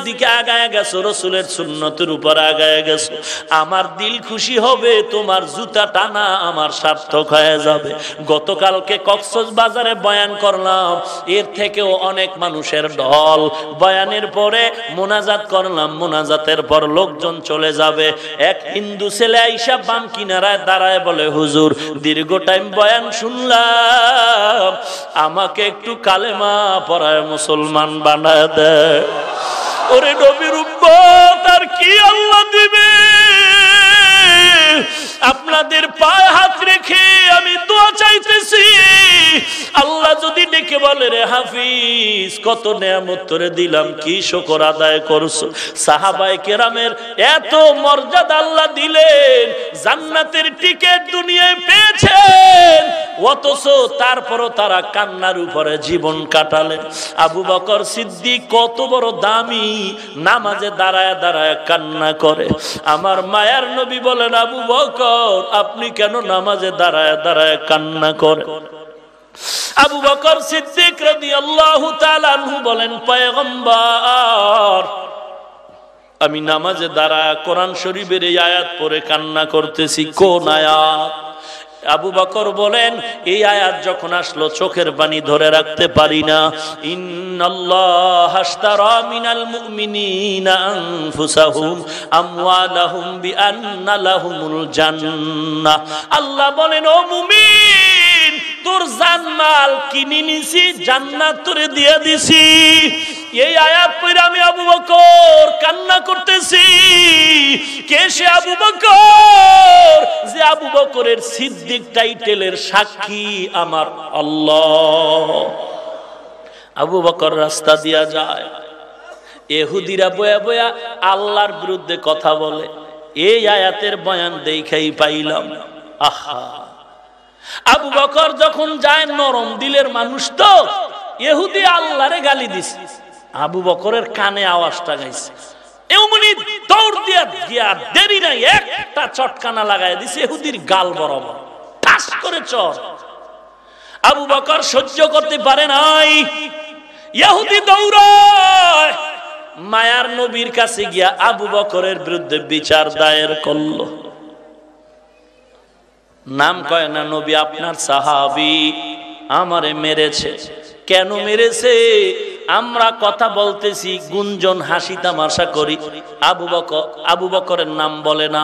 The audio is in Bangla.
দিকে আগায় গেছো, রাসূলের সুন্নতের উপর আগায় গেছো, আমার দিল খুশি হবে, তোমার জুতা টানা আমার সার্থক হয়ে যাবে। গতকালকে কক্সবাজারে বয়ান করলাম, এর থেকেও অনেক মানুষের ঢল। বয়ানের পরে মোনাজাত করলাম, মোনাজাতের পর লোকজন চলে যাবে। এক হিন্দু ছেলে আইসা বাম কিনারায় দাঁড়ায় বলে, হুজুর দীর্ঘ টাইম বয়ান শুনলাম, আমাকে একটু কালেমা পড়ায় মুসলমান বানায় দেয়। ওরে নবীর উম্মত, আর কি আল্লাহ দিবে? আপনাদের পায়ে হাত রেখে আমি দোয়া চাইতেছি, আল্লাহ যদি ডেকে বলে, রে হাফিজ কত নেয়ামত তোরে দিলাম, কি শুকর আদায় করছো? সাহাবায়ে কেরামের এত মর্যাদা আল্লাহ দিলেন, জান্নাতের টিকিট দুনিয়ায় পেয়েছেন, অথচ তারপরও তারা কান্নার উপরে জীবন কাটালেন। আবু বকর সিদ্দিক কত বড় দামি, নামাজে দাঁড়ায় দাঁড়ায় কান্না করে। আমার মায়ার নবী বলেন, আবু বকর আপনি কেন নামাজে দাঁড়ায় দাঁড়ায় কান্না করেন? আবু বকর সিদ্দিক রাদিয়াল্লাহু তাআলা আনহু বলেন, পয়গম্বর আমি নামাজে দাঁড়ায় কোরআন শরীফের এই আয়াত পড়ে কান্না করতেছি। কোন আয়াত? আবু বকর বলেন, এই আয়াত যখন আসলো চোখের পানি ধরে রাখতে পারি না। ইন্নাল্লাহ আশতারা মিনাল মুমিনিনা আনফুসাহুম আমওয়ালাহুম বিআন্না লাহুমুল জান্নাহ। আল্লাহ বলেন, ও মুমিন, তোর জানমাল কিনে নিছি, জান্নাত তোরে দিয়ে দিছি। এই আয়াত পড়ে আমি আবু বকর কান্না করতেছি। কে সে আবু বকর? যে আবু বকরের সিদ্দিক টাইটেলের সাক্ষী আমার আল্লাহ। আবু বকর রাস্তা দিয়া যায়, ইহুদিরা বয়া বয়া আল্লাহর বিরুদ্ধে কথা বলে। এই আয়াতের বয়ান দেখাই পাইলাম। আহা, আবু বকর যখন যায়, নরম দিলের মানুষ তো, ইহুদি আল্লাহরে গালি দিছে, আবু বকরের কানে আওয়াজটা গাইছে। এমনি দৌড় দিয়া গিয়া দেরি নাই, একটা চটকানা লাগাই দিছে ইহুদির গাল বরাবর, ঠাস করে চর। আবু বকর সহ্য করতে পারে নাই, ইহুদি দৌড়ায় মায়ার নবীর কাছে গিয়া আবু বকরের বিরুদ্ধে বিচার দায়ের করলো। নাম কয় না, নবী আপনার সাহাবী আমারে মেরেছে। কেন মেরেছে? আমরা কথা বলতেছি, গুঞ্জন হাসি তামাশা করি, আবু বকরের নাম বলে না।